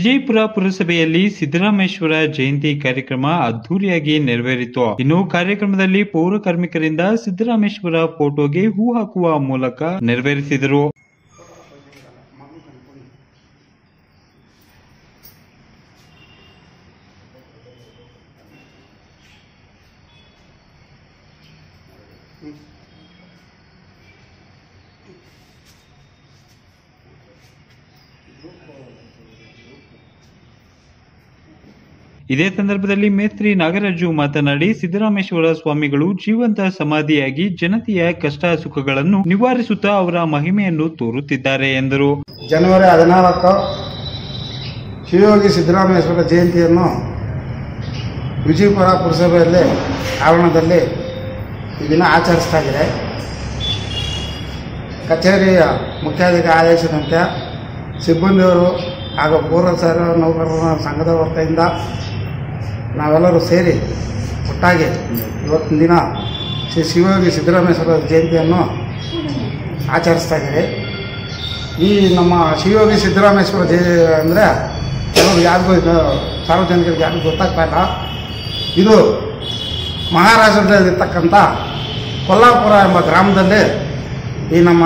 ವಿಜಯಪುರ ಪುರಸಭೆಯಲ್ಲಿ ಸಿದ್ದರಾಮೇಶ್ವರ ಜಯಂತಿ ಕಾರ್ಯಕ್ರಮ ಅದ್ದೂರಿಯಾಗಿ ನೆರವೇರಿತು. ಇನ್ನು ಕಾರ್ಯಕ್ರಮದಲ್ಲಿ ಪೌರ ಕಾರ್ಮಿಕರಿಂದ ಸಿದ್ದರಾಮೇಶ್ವರ ಫೋಟೋಗೆ ಹೂ ಹಾಕುವ ಮೂಲಕ ನೆರವೇರಿಸಿದರು. ಇದೇ ಸಂದರ್ಭದಲ್ಲಿ ಮೇತ್ರಿ ನಾಗರಾಜು ಮಾತನಾಡಿ, ಸಿದ್ದರಾಮೇಶ್ವರ ಸ್ವಾಮಿಗಳು ಜೀವಂತ ಸಮಾಧಿಯಾಗಿ ಜನತೆಯ ಕಷ್ಟ ಸುಖಗಳನ್ನು ನಿವಾರಿಸುತ್ತಾ ಅವರ ಮಹಿಮೆಯನ್ನು ತೋರುತ್ತಿದ್ದಾರೆ ಎಂದರು. ಜನವರಿ 14 ಶಿವಯೋಗಿ ಸಿದ್ದರಾಮೇಶ್ವರ ಜಯಂತಿಯನ್ನು ವಿಜಯಪುರ ಪುರಸಭೆಯಲ್ಲಿ ಆವರಣದಲ್ಲಿ ಈ ದಿನ ಆಚರಿಸ್ತಾ ಇದೆ. ಕಚೇರಿಯ ಮುಖ್ಯಾಧಿಕಾರಿ ಆದೇಶದಂತೆ ಸಿಬ್ಬಂದಿಯವರು ಹಾಗೂ ಪೌರಸಾರ ನೌಕರರ ಸಂಘದ ವತಿಯಿಂದ ನಾವೆಲ್ಲರೂ ಸೇರಿ ಒಟ್ಟಾಗಿ ಇವತ್ತಿನ ದಿನ ಶ್ರೀ ಶಿವಯೋಗಿ ಸಿದ್ದರಾಮೇಶ್ವರ ಜಯಂತಿಯನ್ನು ಆಚರಿಸ್ತಾ ಇದ್ದೀವಿ. ಈ ನಮ್ಮ ಶಿವಯೋಗಿ ಸಿದ್ದರಾಮೇಶ್ವರ ಅಂದರೆ ಕೆಲವರು ಯಾರಿಗೂ ಸಾರ್ವಜನಿಕರಿಗೆ ಯಾರಿಗೂ ಗೊತ್ತಾಗ್ತಾ ಇಲ್ಲ. ಇದು ಮಹಾರಾಷ್ಟ್ರದಲ್ಲಿರ್ತಕ್ಕಂಥ ಕೊಲ್ಲಾಪುರ ಎಂಬ ಗ್ರಾಮದಲ್ಲಿ ಈ ನಮ್ಮ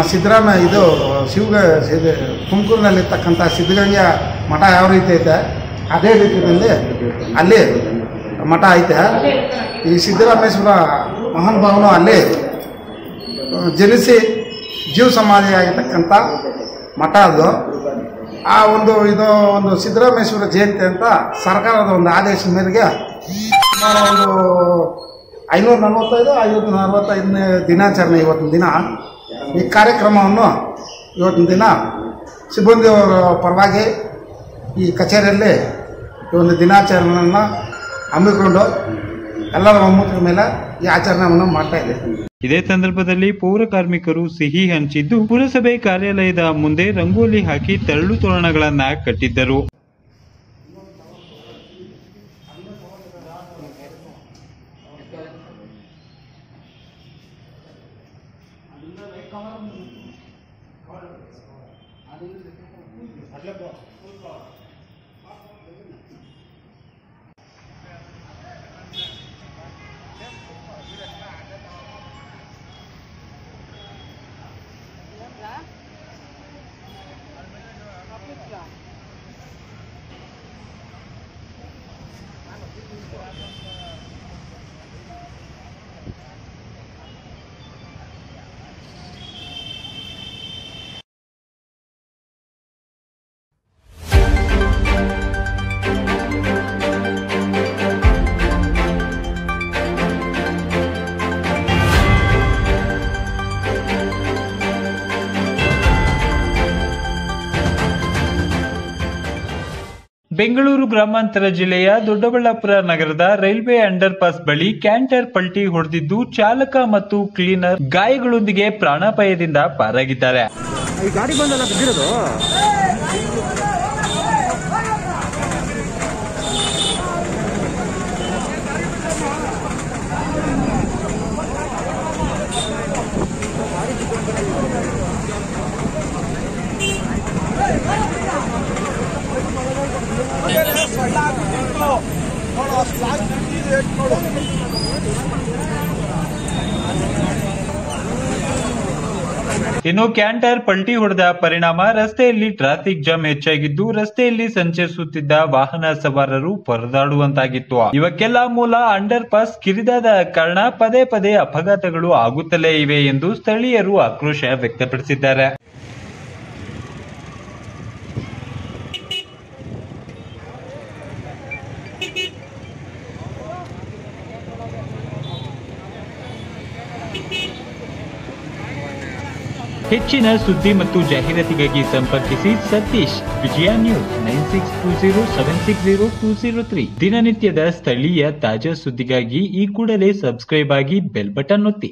ತುಮಕೂರಿನಲ್ಲಿರ್ತಕ್ಕಂಥ ಸಿದ್ಧಗಂಗೆ ಮಠ ಯಾವ ರೀತಿ ಐತೆ ಅದೇ ರೀತಿಯಲ್ಲಿ ಅಲ್ಲಿ ಮಠ ಐತೆ. ಈ ಸಿದ್ದರಾಮೇಶ್ವರ ಮಹಾನುಭಾವನು ಅಲ್ಲಿ ಜನಿಸಿ ಜೀವ ಸಮಾಧಿಯಾಗಿರ್ತಕ್ಕಂಥ ಮಠ ಅದು. ಆ ಒಂದು ಸಿದ್ದರಾಮೇಶ್ವರ ಜಯಂತಿ ಅಂತ ಸರ್ಕಾರದ ಒಂದು ಆದೇಶದ ಮೇರೆಗೆ ಸುಮಾರು ಒಂದು 545 ದಿನಾಚರಣೆ ಇವತ್ತಿನ ದಿನ. ಈ ಕಾರ್ಯಕ್ರಮವನ್ನು ಇವತ್ತಿನ ದಿನ ಸಿಬ್ಬಂದಿಯವರ ಪರವಾಗಿ ಈ ಕಚೇರಿಯಲ್ಲಿ ಈ ಒಂದು ದಿನಾಚರಣೆಯನ್ನು ಹಮ್ಮಿಕೊಂಡು ಎಲ್ಲರ ಒಮ್ಮತದ ಮೇಲೆ ಈ ಆಚರಣೆಯನ್ನು ಮಾಡ್ತಾ ಇದೆ. ಇದೇ ಸಂದರ್ಭದಲ್ಲಿ ಪೌರ ಕಾರ್ಮಿಕರು ಸಿಹಿ ಹಂಚಿದ್ದು ಪುರಸಭೆ ಕಾರ್ಯಾಲಯದ ಮುಂದೆ ರಂಗೋಲಿ ಹಾಕಿ ತರಳು ತೋರಣಗಳನ್ನ ಕಟ್ಟಿದ್ದರು. ಬೆಂಗಳೂರು ಗ್ರಾಮಾಂತರ ಜಿಲ್ಲೆಯ ದೊಡ್ಡಬಳ್ಳಾಪುರ ನಗರದ ರೈಲ್ವೆ ಅಂಡರ್ ಪಾಸ್ ಬಳಿ ಕ್ಯಾಂಟರ್ ಪಲ್ಟಿ ಹೊಡೆದಿದ್ದು ಚಾಲಕ ಮತ್ತು ಕ್ಲೀನರ್ ಗಾಯಗಳೊಂದಿಗೆ ಪ್ರಾಣಾಪಾಯದಿಂದ ಪಾರಾಗಿದ್ದಾರೆ. ಇನ್ನು ಕ್ಯಾಂಟರ್ ಪಲ್ಟಿ ಹೊಡೆದ ಪರಿಣಾಮ ರಸ್ತೆಯಲ್ಲಿ ಟ್ರಾಫಿಕ್ ಜಾಮ್ ಹೆಚ್ಚಾಗಿದ್ದು ರಸ್ತೆಯಲ್ಲಿ ಸಂಚರಿಸುತ್ತಿದ್ದ ವಾಹನ ಸವಾರರು ಪರದಾಡುವಂತಾಗಿತ್ತು. ಇವಕ್ಕೆಲ್ಲ ಮೂಲ ಅಂಡರ್ ಪಾಸ್ ಕಿರಿದಾದ ಕಾರಣ ಪದೇ ಪದೇ ಅಪಘಾತಗಳು ಆಗುತ್ತಲೇ ಇವೆ ಎಂದು ಸ್ಥಳೀಯರು ಆಕ್ರೋಶ ವ್ಯಕ್ತಪಡಿಸಿದ್ದಾರೆ. ಹೆಚ್ಚಿನ ಸುದ್ದಿ ಮತ್ತು ಜಾಹೀರಾತಿಗಾಗಿ ಸಂಪರ್ಕಿಸಿ ಸತೀಶ್, ವಿಜಯ ನ್ಯೂಸ್ 9620760203. ದಿನನಿತ್ಯದ ಸ್ಥಳೀಯ ತಾಜಾ ಸುದ್ದಿಗಾಗಿ ಈ ಕೂಡಲೇ ಸಬ್ಸ್ಕ್ರೈಬ್ ಆಗಿ ಬೆಲ್ ಬಟನ್ ಒತ್ತಿ.